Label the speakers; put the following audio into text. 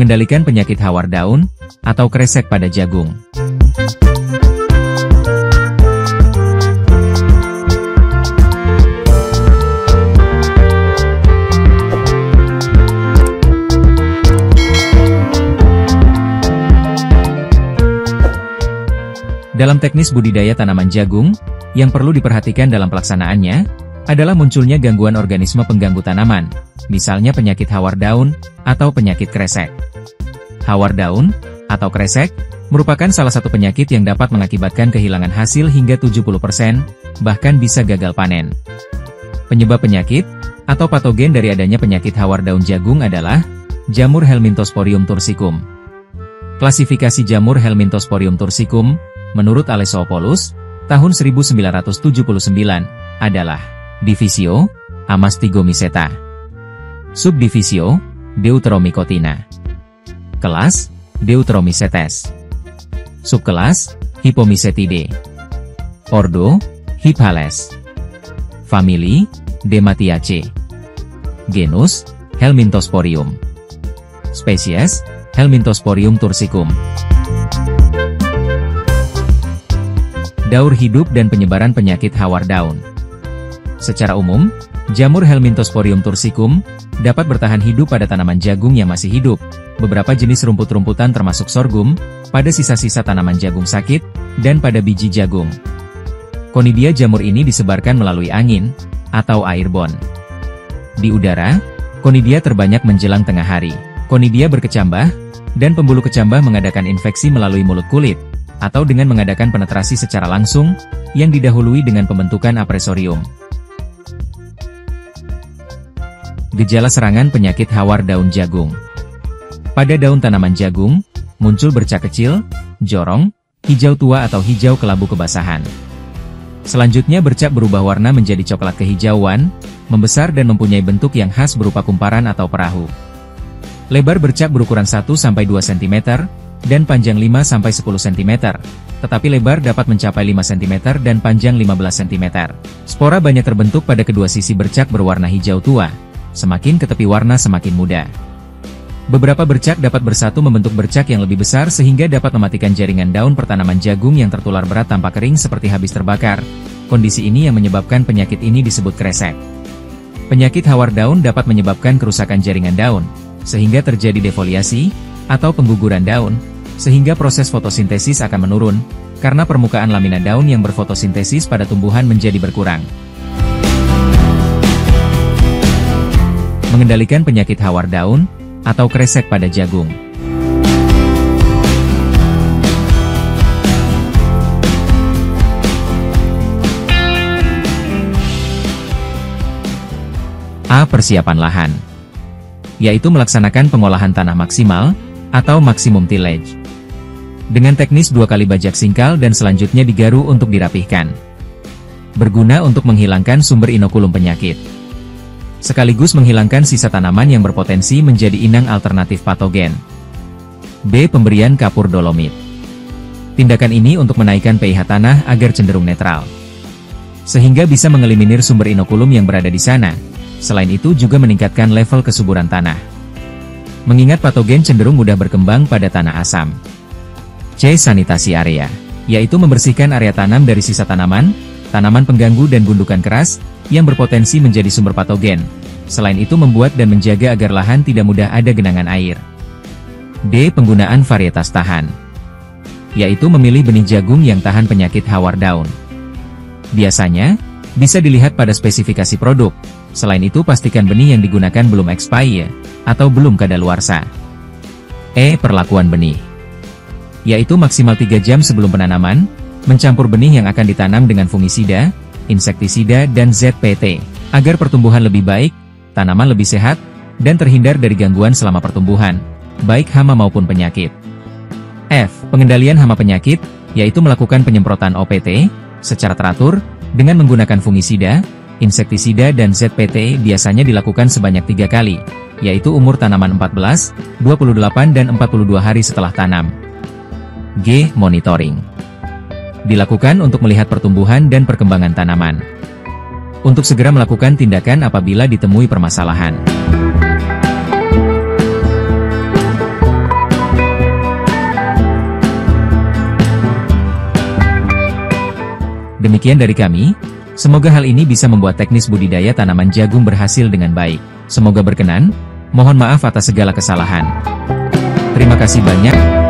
Speaker 1: Mengendalikan penyakit hawar daun atau kresek pada jagung. Dalam teknis budidaya tanaman jagung, yang perlu diperhatikan dalam pelaksanaannya, adalah munculnya gangguan organisme pengganggu tanaman, misalnya penyakit hawar daun, atau penyakit kresek. Hawar daun, atau kresek, merupakan salah satu penyakit yang dapat mengakibatkan kehilangan hasil hingga 70%, bahkan bisa gagal panen. Penyebab penyakit, atau patogen dari adanya penyakit hawar daun jagung adalah jamur Helminthosporium tursicum. Klasifikasi jamur Helminthosporium tursicum, menurut Alesopoulos, tahun 1979, adalah Divisio, Amastigomyceta. Subdivisio, Deuteromycotina. Kelas, Deuteromycetes. Subkelas, Hypomycetidae. Ordo, Hyphales. Famili, Dematiaceae. Genus, Helminthosporium. Spesies, Helminthosporium tursicum. Daur hidup dan penyebaran penyakit hawar daun. Secara umum, jamur Helminthosporium tursicum dapat bertahan hidup pada tanaman jagung yang masih hidup, beberapa jenis rumput-rumputan termasuk sorghum, pada sisa-sisa tanaman jagung sakit, dan pada biji jagung. Conidia jamur ini disebarkan melalui angin, atau airborne. Di udara, Conidia terbanyak menjelang tengah hari. Conidia berkecambah, dan pembuluh kecambah mengadakan infeksi melalui mulut kulit, atau dengan mengadakan penetrasi secara langsung, yang didahului dengan pembentukan apresorium. Gejala serangan penyakit hawar daun jagung. Pada daun tanaman jagung, muncul bercak kecil, jorong, hijau tua atau hijau kelabu kebasahan. Selanjutnya bercak berubah warna menjadi coklat kehijauan, membesar dan mempunyai bentuk yang khas berupa kumparan atau perahu. Lebar bercak berukuran 1-2 cm, dan panjang 5-10 cm, tetapi lebar dapat mencapai 5 cm dan panjang 15 cm. Spora banyak terbentuk pada kedua sisi bercak berwarna hijau tua, semakin ke tepi warna semakin muda. Beberapa bercak dapat bersatu membentuk bercak yang lebih besar sehingga dapat mematikan jaringan daun pertanaman jagung yang tertular berat tanpa kering seperti habis terbakar. Kondisi ini yang menyebabkan penyakit ini disebut kresek. Penyakit hawar daun dapat menyebabkan kerusakan jaringan daun, sehingga terjadi defoliasi, atau pengguguran daun, sehingga proses fotosintesis akan menurun, karena permukaan lamina daun yang berfotosintesis pada tumbuhan menjadi berkurang. Mengendalikan penyakit hawar daun, atau kresek pada jagung. A. Persiapan lahan, yaitu melaksanakan pengolahan tanah maksimal, atau maksimum tillage. Dengan teknis 2 kali bajak singkal dan selanjutnya digaru untuk dirapihkan. Berguna untuk menghilangkan sumber inokulum penyakit, sekaligus menghilangkan sisa tanaman yang berpotensi menjadi inang alternatif patogen. B. Pemberian kapur dolomit. Tindakan ini untuk menaikkan pH tanah agar cenderung netral, sehingga bisa mengeliminir sumber inokulum yang berada di sana. Selain itu juga meningkatkan level kesuburan tanah. Mengingat patogen cenderung mudah berkembang pada tanah asam. C. Sanitasi area, yaitu membersihkan area tanam dari sisa tanaman, tanaman pengganggu dan gundukan keras, yang berpotensi menjadi sumber patogen. Selain itu membuat dan menjaga agar lahan tidak mudah ada genangan air. D. Penggunaan varietas tahan, yaitu memilih benih jagung yang tahan penyakit hawar daun. Biasanya, bisa dilihat pada spesifikasi produk. Selain itu pastikan benih yang digunakan belum expired, atau belum kadaluarsa. E. Perlakuan benih, yaitu maksimal 3 jam sebelum penanaman, mencampur benih yang akan ditanam dengan fungisida, insektisida dan ZPT, agar pertumbuhan lebih baik, tanaman lebih sehat, dan terhindar dari gangguan selama pertumbuhan, baik hama maupun penyakit. F. Pengendalian hama penyakit, yaitu melakukan penyemprotan OPT, secara teratur, dengan menggunakan fungisida, insektisida dan ZPT biasanya dilakukan sebanyak 3 kali, yaitu umur tanaman 14, 28 dan 42 hari setelah tanam. G. Monitoring, dilakukan untuk melihat pertumbuhan dan perkembangan tanaman, untuk segera melakukan tindakan apabila ditemui permasalahan. Demikian dari kami, semoga hal ini bisa membuat teknis budidaya tanaman jagung berhasil dengan baik. Semoga berkenan, mohon maaf atas segala kesalahan. Terima kasih banyak.